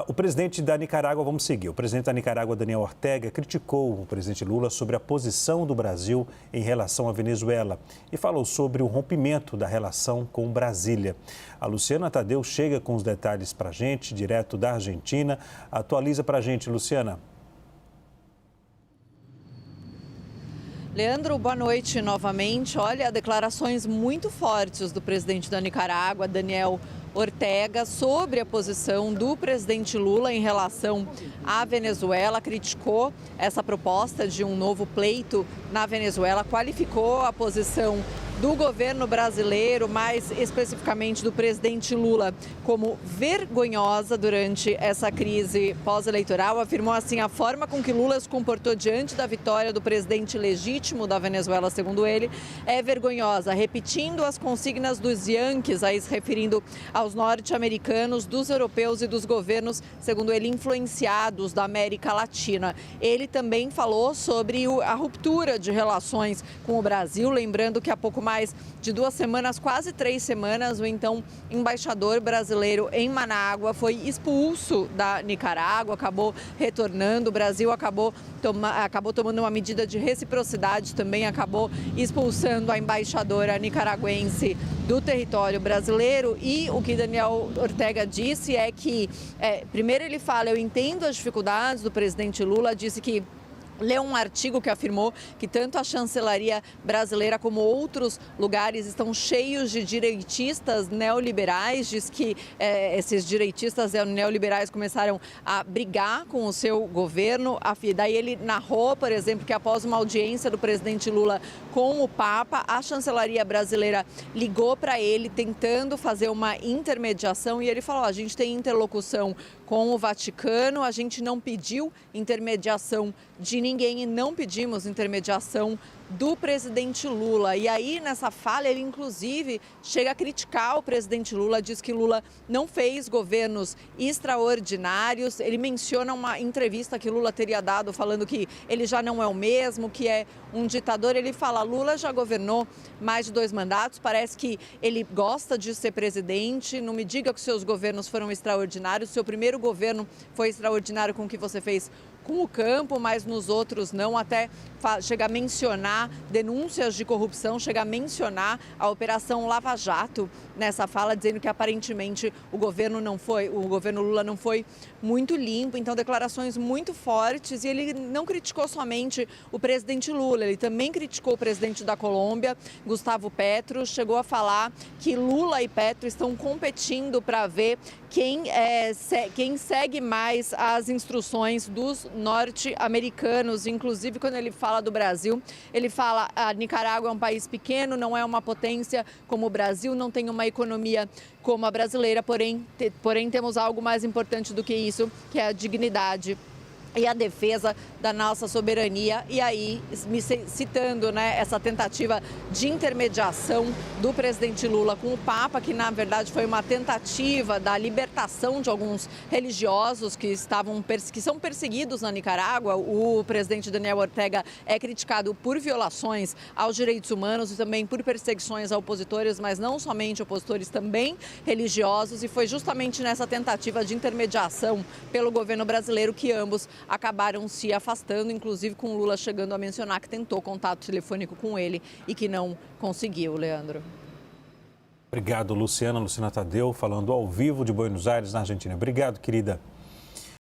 O presidente da Nicarágua, vamos seguir, o presidente da Nicarágua, Daniel Ortega, criticou o presidente Lula sobre a posição do Brasil em relação à Venezuela e falou sobre o rompimento da relação com Brasília. A Luciana Tadeu chega com os detalhes para a gente, direto da Argentina. Atualiza para a gente, Luciana. Leandro, boa noite novamente. Olha, declarações muito fortes do presidente da Nicarágua, Daniel Ortega, sobre a posição do presidente Lula em relação à Venezuela. Criticou essa proposta de um novo pleito na Venezuela, qualificou a posição do governo brasileiro, mais especificamente do presidente Lula, como vergonhosa durante essa crise pós-eleitoral. Afirmou assim: a forma com que Lula se comportou diante da vitória do presidente legítimo da Venezuela, segundo ele, é vergonhosa, repetindo as consignas dos Yankees, aí se referindo aos norte-americanos, dos europeus e dos governos, segundo ele, influenciados da América Latina. Ele também falou sobre a ruptura de relações com o Brasil, lembrando que há pouco mais de 2 semanas, quase 3 semanas, o então embaixador brasileiro em Manágua foi expulso da Nicarágua, acabou retornando. O Brasil acabou tomando uma medida de reciprocidade, também acabou expulsando a embaixadora nicaragüense do território brasileiro. E o que Daniel Ortega disse é que, primeiro ele fala: eu entendo as dificuldades do presidente Lula, disse que leu um artigo que afirmou que tanto a chancelaria brasileira como outros lugares estão cheios de direitistas neoliberais. Diz que esses direitistas neoliberais começaram a brigar com o seu governo. Daí ele narrou, por exemplo, que após uma audiência do presidente Lula com o Papa, a chancelaria brasileira ligou para ele tentando fazer uma intermediação e ele falou: a gente tem interlocução com o Vaticano, a gente não pediu intermediação de ninguém e não pedimos intermediação do presidente Lula. E aí, nessa fala, ele inclusive chega a criticar o presidente Lula, diz que Lula não fez governos extraordinários. Ele menciona uma entrevista que Lula teria dado falando que ele já não é o mesmo, que é um ditador. Ele fala: Lula já governou mais de 2 mandatos, parece que ele gosta de ser presidente. Não me diga que seus governos foram extraordinários, seu primeiro governo foi extraordinário com o que você fez com o campo, mas nos outros não. Até chega a mencionar denúncias de corrupção, chega a mencionar a Operação Lava Jato nessa fala, dizendo que aparentemente o governo Lula não foi muito limpo. Então, declarações muito fortes. E ele não criticou somente o presidente Lula, ele também criticou o presidente da Colômbia, Gustavo Petro. Chegou a falar que Lula e Petro estão competindo para ver quem segue mais as instruções dos norte-americanos. Inclusive, quando ele fala do Brasil, ele fala: a Nicarágua é um país pequeno, não é uma potência como o Brasil, não tem uma economia como a brasileira, porém temos algo mais importante do que isso, que é a dignidade e a defesa da nossa soberania. E aí, citando, essa tentativa de intermediação do presidente Lula com o Papa, que na verdade foi uma tentativa da libertação de alguns religiosos que são perseguidos na Nicarágua. O presidente Daniel Ortega é criticado por violações aos direitos humanos e também por perseguições a opositores, mas não somente opositores, também religiosos. E foi justamente nessa tentativa de intermediação pelo governo brasileiro que ambos acabaram se afastando, inclusive com Lula chegando a mencionar que tentou contato telefônico com ele e que não conseguiu, Leandro. Obrigado, Luciana. Luciana Tadeu, falando ao vivo de Buenos Aires, na Argentina. Obrigado, querida.